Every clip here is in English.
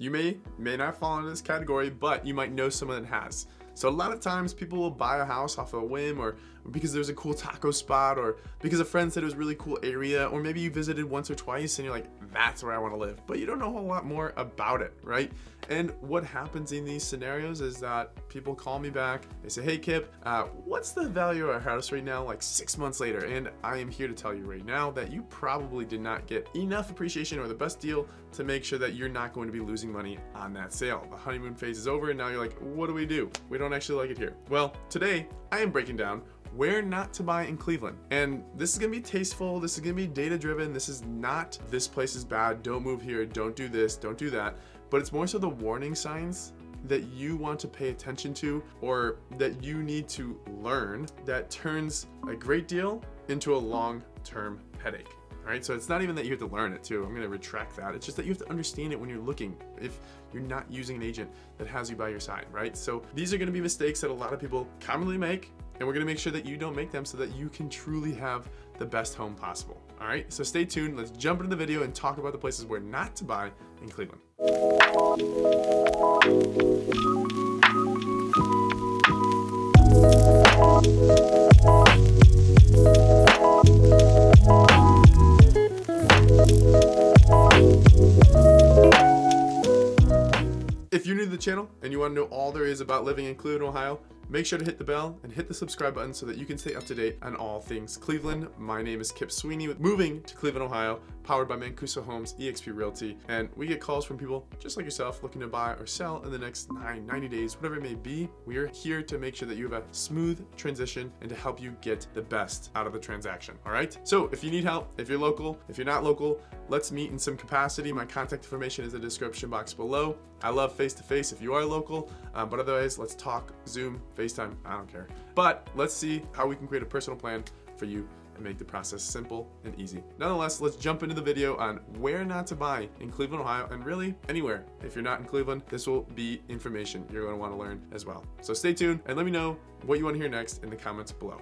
You may not fall into this category, but you might know someone that has. So a lot of times people will buy a house off a whim, or because there's a cool taco spot, or because a friend said it was a really cool area, or maybe you visited once or twice and you're like, that's where I want to live, but you don't know a whole lot more about it, right? And what happens in these scenarios is that people call me back, they say, hey Kip, what's the value of our house right now, like 6 months later? And I am here to tell you right now that you probably did not get enough appreciation or the best deal to make sure that you're not going to be losing money on that sale. The honeymoon phase is over and now you're like, what do? We don't actually like it here. Well, today I am breaking down where not to buy in Cleveland. And this is gonna be tasteful, this is gonna be data driven, this is not, this place is bad, don't move here, don't do this, don't do that. But it's more so the warning signs that you want to pay attention to, or that you need to learn, that turns a great deal into a long-term headache. All right, so it's not even that you have to learn it too. I'm gonna retract that. It's just that you have to understand it when you're looking, if you're not using an agent that has you by your side, right? So these are gonna be mistakes that a lot of people commonly make, and we're gonna make sure that you don't make them so that you can truly have the best home possible. All right, so stay tuned. Let's jump into the video and talk about the places where not to buy in Cleveland. If you're new to the channel and you want to know all there is about living in Cleveland, Ohio, make sure to hit the bell and hit the subscribe button so that you can stay up to date on all things Cleveland. My name is Kip Sweeney with Moving to Cleveland, Ohio, powered by Mancuso Homes, eXp Realty. And we get calls from people just like yourself looking to buy or sell in the next 90 days, whatever it may be. We are here to make sure that you have a smooth transition and to help you get the best out of the transaction. All right. So if you need help, if you're local, if you're not local, let's meet in some capacity. My contact information is in the description box below. I love face-to-face if you are local, but otherwise, let's talk, Zoom, FaceTime, I don't care. But let's see how we can create a personal plan for you and make the process simple and easy. Nonetheless, let's jump into the video on where not to buy in Cleveland, Ohio, and really anywhere. If you're not in Cleveland, this will be information you're going to want to learn as well. So stay tuned and let me know what you want to hear next in the comments below.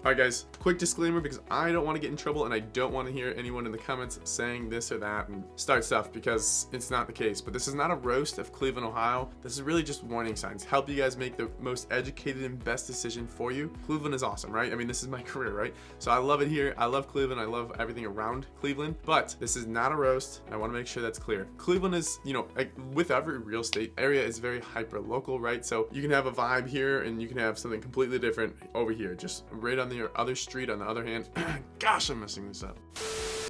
All right, guys, quick disclaimer, because I don't want to get in trouble and I don't want to hear anyone in the comments saying this or that and start stuff, because it's not the case. But this is not a roast of Cleveland, Ohio. This is really just warning signs. Help you guys make the most educated and best decision for you. Cleveland is awesome, right? I mean, this is my career, right? So I love it here. I love Cleveland. I love everything around Cleveland, but this is not a roast. I want to make sure that's clear. Cleveland is, you know, like with every real estate area, is very hyper local, right? So you can have a vibe here and you can have something completely different over here, just right on the other street on the other hand. Gosh, I'm messing this up.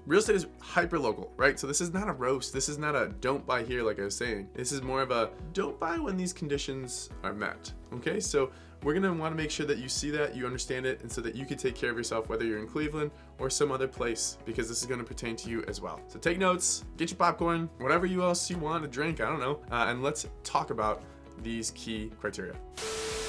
Real estate is hyper local, right? So this is not a roast. This is not a don't buy here, like I was saying. This is more of a don't buy when these conditions are met. Okay, so we're gonna want to make sure that you see that, you understand it, and so that you can take care of yourself, whether you're in Cleveland or some other place, because this is going to pertain to you as well. So take notes, get your popcorn, whatever else you want to drink, I don't know, and let's talk about these key criteria.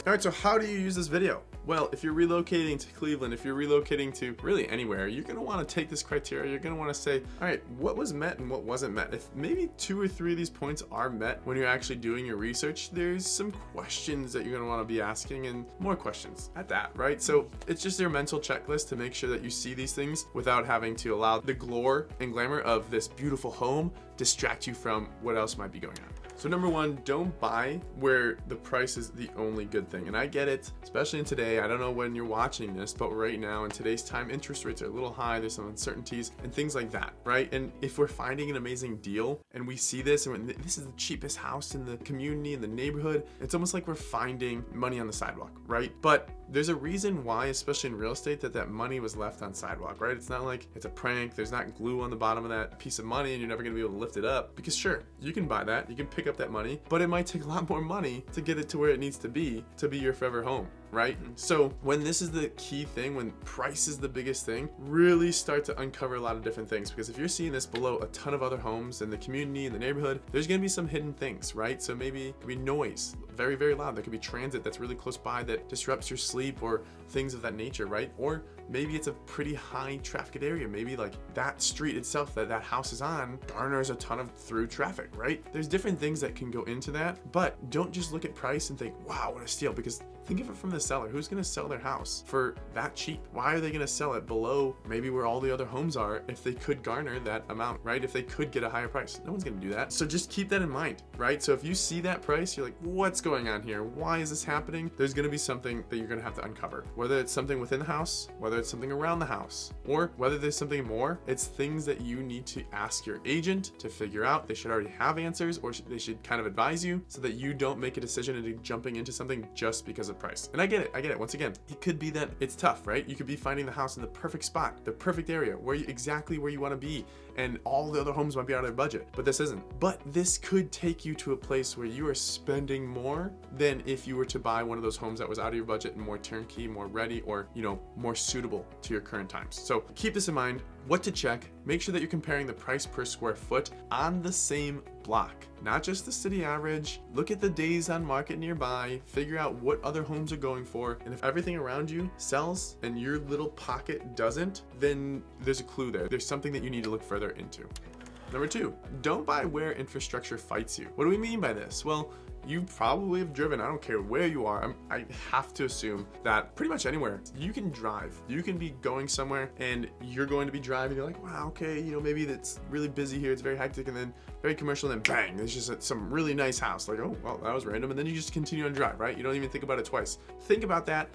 All right, so how do you use this video? Well, if you're relocating to Cleveland, if you're relocating to really anywhere, you're gonna wanna take this criteria, you're gonna wanna say, all right, what was met and what wasn't met? If maybe 2 or 3 of these points are met when you're actually doing your research, there's some questions that you're gonna wanna be asking, and more questions at that, right? So it's just your mental checklist to make sure that you see these things without having to allow the glory and glamour of this beautiful home distract you from what else might be going on. So number 1, don't buy where the price is the only good thing. And I get it, especially in today. I don't know when you're watching this, but right now in today's time, interest rates are a little high. There's some uncertainties and things like that, right? And if we're finding an amazing deal and we see this and this is the cheapest house in the community, in the neighborhood, it's almost like we're finding money on the sidewalk, right? But there's a reason why, especially in real estate, that money was left on sidewalk, right? It's not like it's a prank. There's not glue on the bottom of that piece of money and you're never gonna be able to lift it up, because sure, you can buy that, you can pick up that money, but it might take a lot more money to get it to where it needs to be your forever home, right? So when this is the key thing, when price is the biggest thing, really start to uncover a lot of different things, because if you're seeing this below a ton of other homes in the community, in the neighborhood, there's gonna be some hidden things, right? So maybe it could be noise, very, very loud. There could be transit that's really close by that disrupts your sleep, or things of that nature, right? Or maybe it's a pretty high traffic area. Maybe like that street itself that house is on garners a ton of through traffic, right? There's different things that can go into that, but don't just look at price and think, wow, what a steal, because think of it from the seller. Who's going to sell their house for that cheap? Why are they going to sell it below maybe where all the other homes are if they could garner that amount, right? If they could get a higher price. No one's going to do that. So just keep that in mind, right? So if you see that price, you're like, what's going on here? Why is this happening? There's going to be something that you're going to have to uncover. Whether it's something within the house, whether it's something around the house, or whether there's something more, it's things that you need to ask your agent to figure out. They should already have answers, or they should kind of advise you so that you don't make a decision into jumping into something just because of price. And I get it. Once again, it could be that it's tough, right? You could be finding the house in the perfect spot, the perfect area, exactly where you want to be, and all the other homes might be out of their budget, but this isn't. But this could take you to a place where you are spending more than if you were to buy one of those homes that was out of your budget and more turnkey, more ready, or more suitable to your current times. So keep this in mind. What to check, make sure that you're comparing the price per square foot on the same block, not just the city average. Look at the days on market nearby, figure out what other homes are going for, and if everything around you sells and your little pocket doesn't, then there's a clue there. There's something that you need to look further into. Number 2, don't buy where infrastructure fights you. What do we mean by this? Well, you probably have driven, I don't care where you are, I have to assume that pretty much anywhere you can drive. You can be going somewhere and you're going to be driving, you're like, wow, okay, maybe that's really busy here, it's very hectic, and then very commercial, and then bang, there's just some really nice house. Like, oh, well, that was random, and then you just continue on drive, right? You don't even think about it twice. Think about that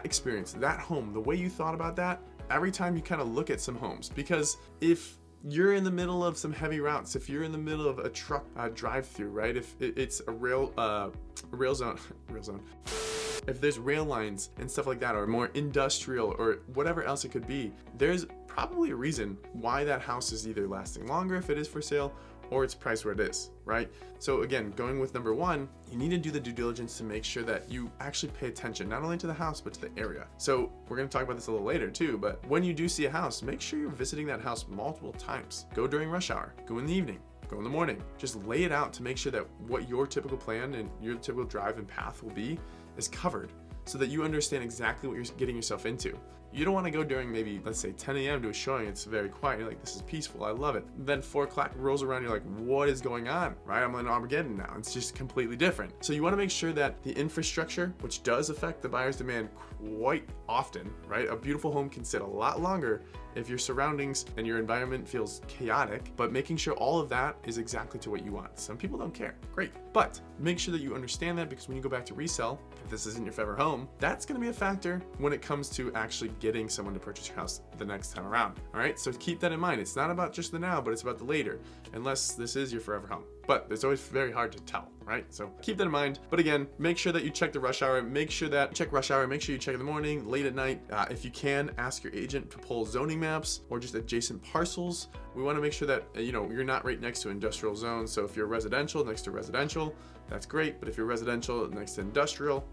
experience, that home, the way you thought about that every time you kind of look at some homes. Because if you're in the middle of some heavy routes, if you're in the middle of a truck drive-through, right? If it's a rail zone, if there's rail lines and stuff like that, or more industrial, or whatever else it could be, there's probably a reason why that house is either lasting longer if it is for sale, or it's priced where it is, right? So again, going with number 1, you need to do the due diligence to make sure that you actually pay attention, not only to the house, but to the area. So we're gonna talk about this a little later too, but when you do see a house, make sure you're visiting that house multiple times. Go during rush hour, go in the evening, go in the morning. Just lay it out to make sure that what your typical plan and your typical drive and path will be is covered, so that you understand exactly what you're getting yourself into. You don't want to go during maybe, let's say 10 a.m. to a showing, it's very quiet, you're like, this is peaceful, I love it. Then 4 o'clock rolls around, you're like, what is going on, right? I'm in Armageddon now, it's just completely different. So you want to make sure that the infrastructure, which does affect the buyer's demand quite often, right? A beautiful home can sit a lot longer if your surroundings and your environment feels chaotic, but making sure all of that is exactly to what you want. Some people don't care, great. But make sure that you understand that, because when you go back to resell, if this isn't your forever home, that's gonna be a factor when it comes to actually getting someone to purchase your house the next time around, all right? So keep that in mind. It's not about just the now, but it's about the later, unless this is your forever home. But it's always very hard to tell, right? So keep that in mind. But again, make sure that you check the rush hour, make sure that you check rush hour, make sure you check in the morning, late at night. If you can, ask your agent to pull zoning maps or just adjacent parcels. We wanna make sure that you're not right next to industrial zones. So if you're residential next to residential, that's great. But if you're residential next to industrial,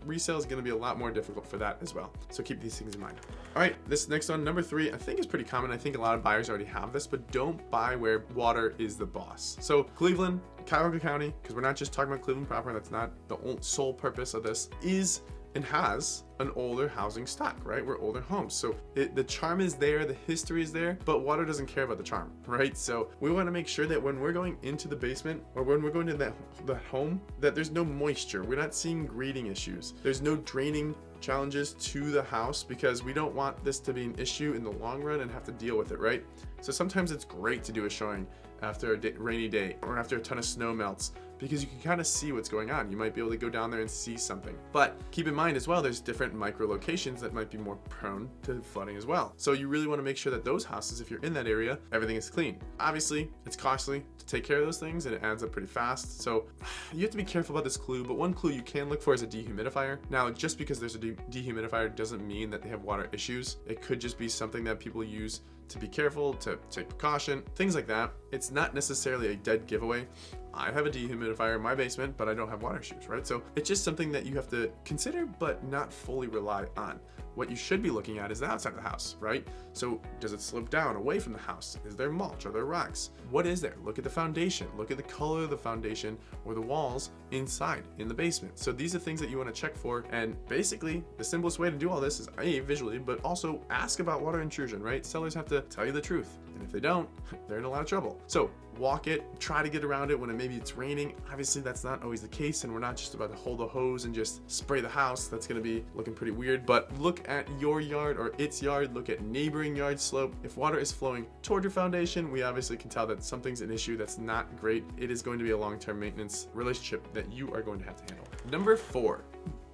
resale is gonna be a lot more difficult for that as well. So keep these things in mind. All right, this next one, number 3, I think is pretty common. I think a lot of buyers already have this, but don't buy where water is the boss. So Cleveland, Cuyahoga County, because we're not just talking about Cleveland proper, that's not the sole purpose of this, is and has an older housing stock, right? We're older homes. So the charm is there, the history is there, but water doesn't care about the charm, right? So we want to make sure that when we're going into the basement, or when we're going to the home, that there's no moisture. We're not seeing grading issues. There's no draining challenges to the house, because we don't want this to be an issue in the long run and have to deal with it, right? So sometimes it's great to do a showing after a rainy day or after a ton of snow melts, because you can kind of see what's going on. You might be able to go down there and see something. But keep in mind as well, there's different micro locations that might be more prone to flooding as well. So you really want to make sure that those houses, if you're in that area, everything is clean. Obviously, it's costly to take care of those things, and it adds up pretty fast. So you have to be careful about this clue, but one clue you can look for is a dehumidifier. Now, just because there's a dehumidifier doesn't mean that they have water issues. It could just be something that people use to be careful, to take precaution, things like that. It's not necessarily a dead giveaway. I have a dehumidifier in my basement, but I don't have water issues, right? So it's just something that you have to consider, but not fully rely on. What you should be looking at is the outside of the house, right? So does it slope down away from the house? Is there mulch? Are there rocks? What is there? Look at the foundation. Look at the color of the foundation or the walls inside in the basement. So these are things that you want to check for. And basically, the simplest way to do all this is visually, but also ask about water intrusion, right? Sellers have to tell you the truth. And if they don't, they're in a lot of trouble. So walk it, try to get around it when maybe it's raining. Obviously that's not always the case, and we're not just about to hold a hose and just spray the house. That's gonna be looking pretty weird. But look at your yard or its yard, look at neighboring yard slope. If water is flowing toward your foundation, we obviously can tell that something's an issue that's not great. It is going to be a long-term maintenance relationship that you are going to have to handle. Number 4,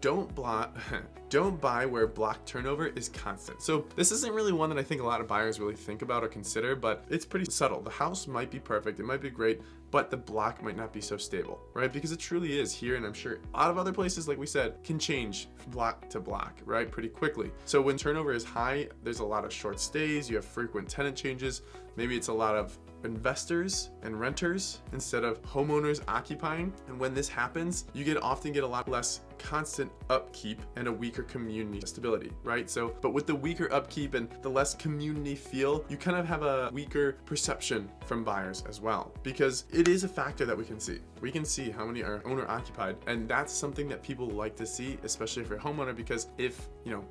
don't buy where block turnover is constant. So this isn't really one that I think a lot of buyers really think about or consider, but it's pretty subtle. The house might be perfect, it might be great, but the block might not be so stable, right? Because it truly is here, and I'm sure a lot of other places, like we said, can change block to block, right? Pretty quickly. So when turnover is high, there's a lot of short stays, you have frequent tenant changes, maybe it's a lot of investors and renters instead of homeowners occupying. And when this happens, you often get a lot less constant upkeep and a weaker community stability, right? So, but with the weaker upkeep and the less community feel, you kind of have a weaker perception from buyers as well, because it is a factor that we can see. We can see how many are owner occupied, and that's something that people like to see, especially if you're a homeowner, because if,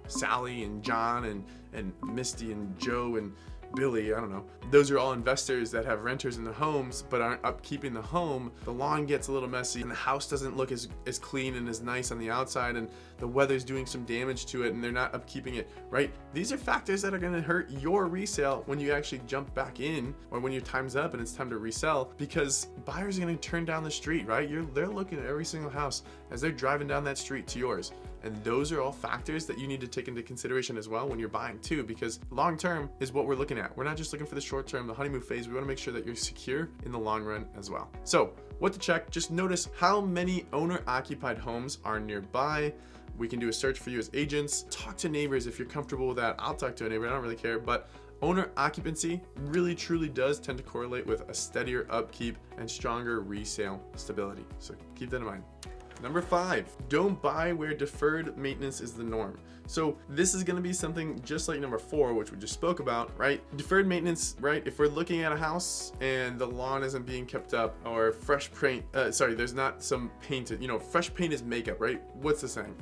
Sally and John and Misty and Joe and Billy, I don't know, those are all investors that have renters in the homes but aren't upkeeping the home, the lawn gets a little messy and the house doesn't look as clean and as nice on the outside, and the weather's doing some damage to it and they're not upkeeping it, right? These are factors that are going to hurt your resale when you actually jump back in, or when your time's up and it's time to resell, because buyers are going to turn down the street, right? They're looking at every single house as they're driving down that street to yours. And those are all factors that you need to take into consideration as well when you're buying too, because long term is what we're looking at. We're not just looking for the short term, the honeymoon phase. We want to make sure that you're secure in the long run as well. So what to check, just notice how many owner occupied homes are nearby. We can do a search for you as agents. Talk to neighbors if you're comfortable with that. I'll talk to a neighbor, I don't really care, but owner occupancy really truly does tend to correlate with a steadier upkeep and stronger resale stability. So keep that in mind. Number 5, don't buy where deferred maintenance is the norm. So this is going to be something just like number 4, which we just spoke about, right? Deferred maintenance, right? If we're looking at a house and the lawn isn't being kept up, or fresh paint, there's not some painted, fresh paint is makeup, right? What's the saying?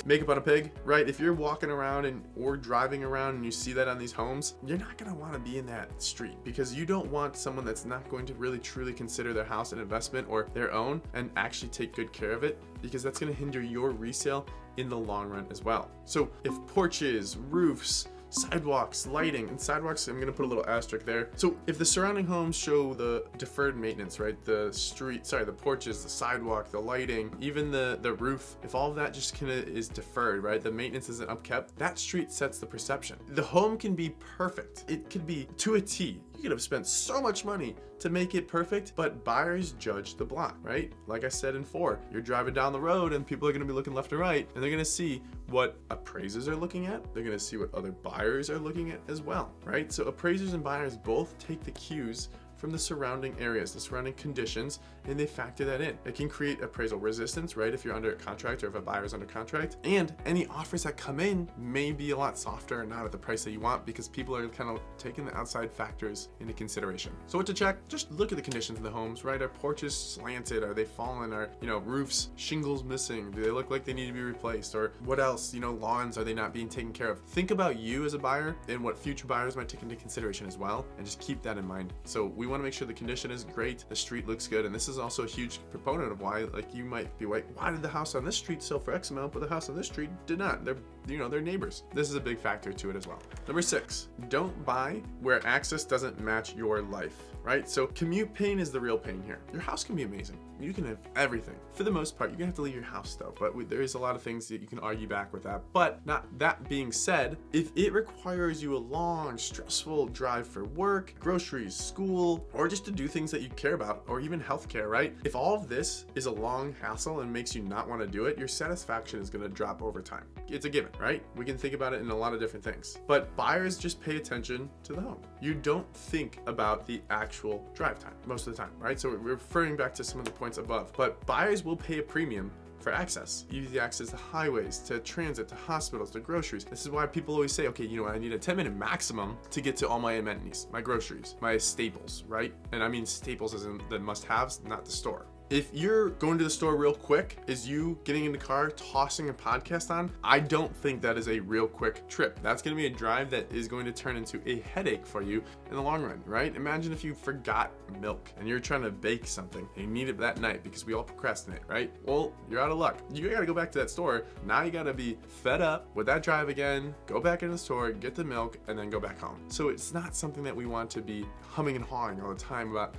Makeup on a pig, right? If you're walking around or driving around and you see that on these homes, you're not gonna wanna be in that street, because you don't want someone that's not going to really truly consider their house an investment or their own and actually take good care of it, because that's gonna hinder your resale in the long run as well. So if porches, roofs, sidewalks, lighting, and sidewalks, I'm gonna put a little asterisk there. So if the surrounding homes show the deferred maintenance, right? The porches, the sidewalk, the lighting, even the roof, if all of that just kinda is deferred, right? The maintenance isn't upkept, that street sets the perception. The home can be perfect. It could be to a T. You could have spent so much money to make it perfect, but buyers judge the block, right? Like I said in 4, you're driving down the road and people are gonna be looking left and right, and they're gonna see what appraisers are looking at. They're gonna see what other buyers are looking at as well, right? So appraisers and buyers both take the cues from the surrounding areas, the surrounding conditions, and they factor that in. It can create appraisal resistance, right? If you're under contract or if a buyer is under contract, and any offers that come in may be a lot softer and not at the price that you want, because people are kind of taking the outside factors into consideration. So what to check? Just look at the conditions of the homes, right? Are porches slanted? Are they fallen? Are, roofs, shingles missing? Do they look like they need to be replaced? Or what else? Lawns, are they not being taken care of? Think about you as a buyer and what future buyers might take into consideration as well, and just keep that in mind. So we want to make sure the condition is great, the street looks good, and this is also a huge proponent of why, you might be like, why did the house on this street sell for X amount, but the house on this street did not? They're neighbors. This is a big factor to it as well. Number 6, don't buy where access doesn't match your life, right? So commute pain is the real pain here. Your house can be amazing. You can have everything. For the most part, you're gonna have to leave your house though, but there is a lot of things that you can argue back with that. But not that being said, if it requires you a long, stressful drive for work, groceries, school, or just to do things that you care about, or even healthcare, right? If all of this is a long hassle and makes you not want to do it, your satisfaction is gonna drop over time. It's a given, right? We can think about it in a lot of different things. But buyers just pay attention to the home. You don't think about the actual drive time most of the time, right? So we're referring back to some of the points above, but buyers will pay a premium for access. Easy access to highways, to transit, to hospitals, to groceries. This is why people always say, okay, I need a 10-minute maximum to get to all my amenities, my groceries, my staples, right? And I mean staples as in the must-haves, not the store. If you're going to the store real quick, is you getting in the car, tossing a podcast on? I don't think that is a real quick trip. That's going to be a drive that is going to turn into a headache for you in the long run, right? Imagine if you forgot milk and you're trying to bake something and you need it that night because we all procrastinate, right? Well, you're out of luck. You got to go back to that store. Now you got to be fed up with that drive again, go back into the store, get the milk, and then go back home. So it's not something that we want to be humming and hawing all the time about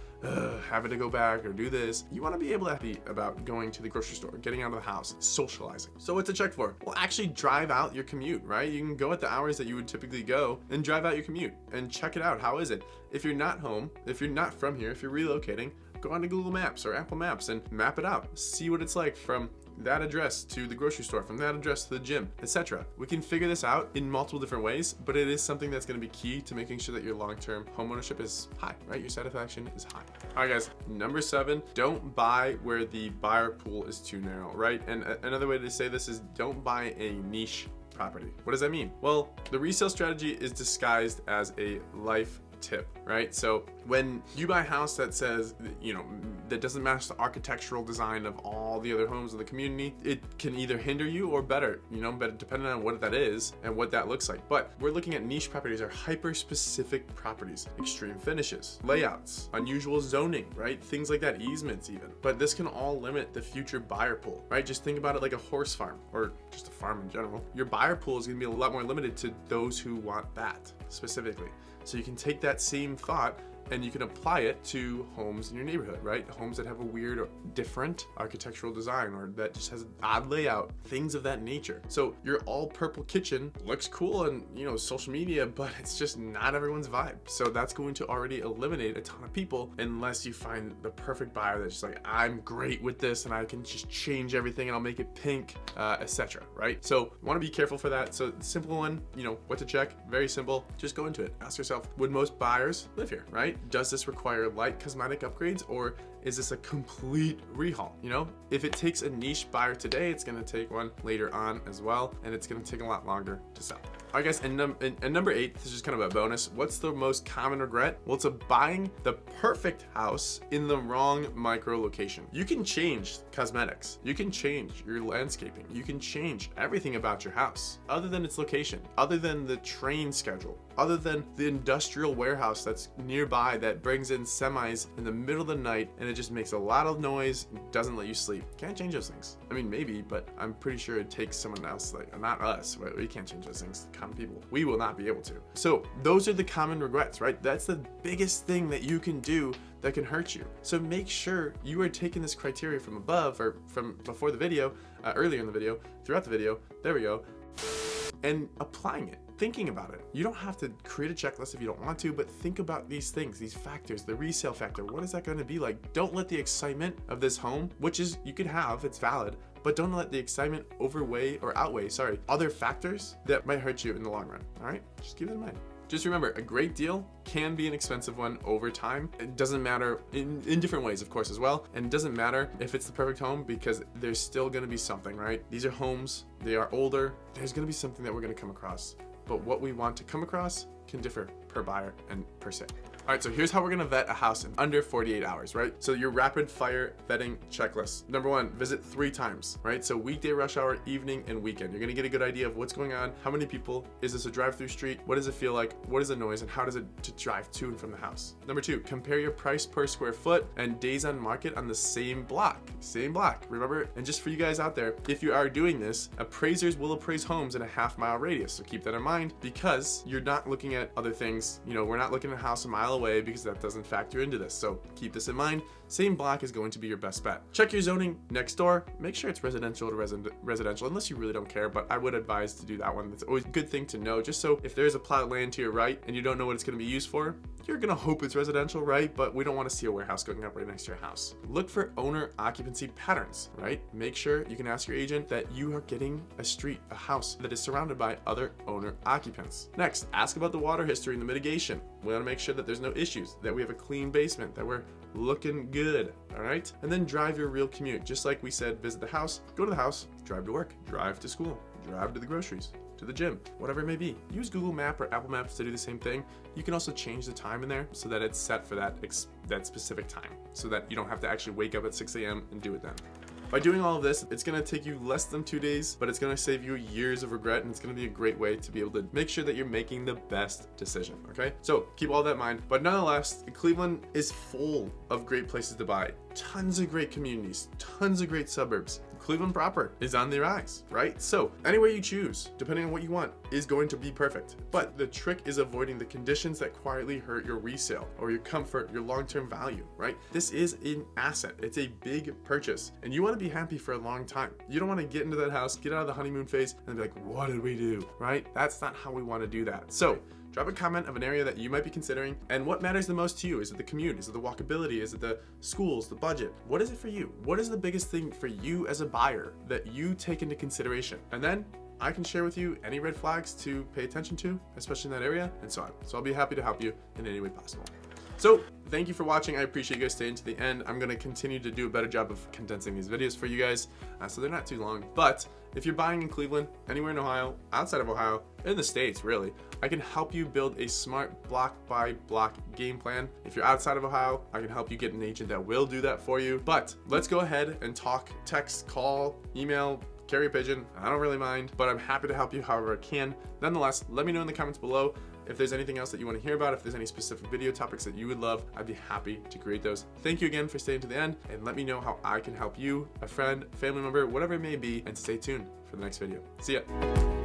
having to go back or do this. You want to be able to be about going to the grocery store, getting out of the house, socializing. So what's it check for? Well, actually drive out your commute, right? You can go at the hours that you would typically go and drive out your commute and check it out. How is it? If you're not home, if you're not from here, if you're relocating, go onto Google Maps or Apple Maps and map it out. See what it's like from that address to the grocery store, from that address to the gym, etc. We can figure this out in multiple different ways, but it is something that's going to be key to making sure that your long-term home ownership is high, right? Your satisfaction is high. All right, guys, number 7, don't buy where the buyer pool is too narrow, right? And another way to say this is don't buy a niche property. What does that mean? Well, the resale strategy is disguised as a life tip, right? So when you buy a house that says, that doesn't match the architectural design of all the other homes in the community, it can either hinder you or better, but depending on what that is and what that looks like. But we're looking at niche properties or hyper-specific properties, extreme finishes, layouts, unusual zoning, right? Things like that, easements even. But this can all limit the future buyer pool, right? Just think about it like a horse farm or just a farm in general. Your buyer pool is gonna be a lot more limited to those who want that specifically. So you can take that same thought and you can apply it to homes in your neighborhood, right? Homes that have a weird or different architectural design or that just has an odd layout, things of that nature. So your all purple kitchen looks cool and social media, but it's just not everyone's vibe. So that's going to already eliminate a ton of people unless you find the perfect buyer that's just like, I'm great with this and I can just change everything and I'll make it pink, etc. Right? So you want to be careful for that. So the simple one, what to check, very simple. Just go into it. Ask yourself, would most buyers live here, right? Does this require light cosmetic upgrades or is this a complete rehaul? If it takes a niche buyer today, it's going to take one later on as well, and it's going to take a lot longer to sell. All right, guys, and number 8, this is just kind of a bonus. What's the most common regret? Well, it's buying the perfect house in the wrong micro location. You can change cosmetics. You can change your landscaping. You can change everything about your house other than its location, other than the train schedule, other than the industrial warehouse that's nearby that brings in semis in the middle of the night and it just makes a lot of noise and doesn't let you sleep. Can't change those things. I mean, maybe, but I'm pretty sure it takes someone else, not us, right? We can't change those things. Common people, we will not be able to. So those are the common regrets, right? That's the biggest thing that you can do that can hurt you. So make sure you are taking this criteria from above or from before the video, earlier in the video, throughout the video, there we go, and applying it. Thinking about it. You don't have to create a checklist if you don't want to, but think about these things, these factors, the resale factor. What is that going to be like? Don't let the excitement of this home, which is you could have, it's valid, but don't let the excitement outweigh other factors that might hurt you in the long run. All right, just keep it in mind. Just remember, a great deal can be an expensive one over time. It doesn't matter in different ways, of course, as well. And it doesn't matter if it's the perfect home because there's still going to be something, right? These are homes, they are older. There's going to be something that we're going to come across. But what we want to come across can differ per buyer and per se. All right, so here's how we're gonna vet a house in under 48 hours, right? So your rapid fire vetting checklist. Number 1, visit 3 times, right? So weekday rush hour, evening, and weekend. You're gonna get a good idea of what's going on, how many people, is this a drive-through street? What does it feel like? What is the noise and how does it to drive to and from the house? Number 2, compare your price per square foot and days on market on the same block. Remember? And just for you guys out there, if you are doing this, appraisers will appraise homes in a half-mile radius. So keep that in mind because you're not looking at other things. We're not looking at a house a mile away because that doesn't factor into this. So keep this in mind. Same block is going to be your best bet. Check your zoning next door. Make sure it's residential to residential, unless you really don't care, but I would advise to do that one. It's always a good thing to know, just so if there's a plot of land to your right and you don't know what it's going to be used for, you're going to hope it's residential, right? But we don't want to see a warehouse going up right next to your house. Look for owner occupancy patterns, right? Make sure you can ask your agent that you are getting a house that is surrounded by other owner occupants. Next, ask about the water history and the mitigation. We want to make sure that there's no issues, that we have a clean basement, that we're looking good, all right? And then drive your real commute. Just like we said, visit the house, go to the house, drive to work, drive to school, drive to the groceries, to the gym, whatever it may be. Use Google Map or Apple Maps to do the same thing. You can also change the time in there so that it's set for that specific time, so that you don't have to actually wake up at 6 a.m. and do it then. By doing all of this, it's gonna take you less than 2 days, but it's gonna save you years of regret, and it's gonna be a great way to be able to make sure that you're making the best decision, okay? So keep all that in mind. But nonetheless, Cleveland is full of great places to buy. Tons of great communities, tons of great suburbs. Cleveland proper is on the rise, right? So anywhere you choose, depending on what you want, is going to be perfect. But the trick is avoiding the conditions that quietly hurt your resale or your comfort, your long-term value, right? This is an asset. It's a big purchase, and you want to be happy for a long time. You don't want to get into that house, get out of the honeymoon phase, and be like, what did we do, right? That's not how we want to do that. So drop a comment of an area that you might be considering and what matters the most to you. Is it the commute? Is it the walkability? Is it the schools, the budget? What is it for you? What is the biggest thing for you as a buyer that you take into consideration? And then I can share with you any red flags to pay attention to, especially in that area, and so on. So I'll be happy to help you in any way possible. So thank you for watching. I appreciate you guys staying to the end. I'm gonna continue to do a better job of condensing these videos for you guys, so they're not too long. But if you're buying in Cleveland, anywhere in Ohio, outside of Ohio, in the States really, I can help you build a smart block by block game plan. If you're outside of Ohio, I can help you get an agent that will do that for you. But let's go ahead and talk, text, call, email, carrier pigeon. I don't really mind, but I'm happy to help you however I can. Nonetheless, let me know in the comments below if there's anything else that you want to hear about, if there's any specific video topics that you would love. I'd be happy to create those. Thank you again for staying to the end, and let me know how I can help you, a friend, family member, whatever it may be, and stay tuned for the next video. See ya.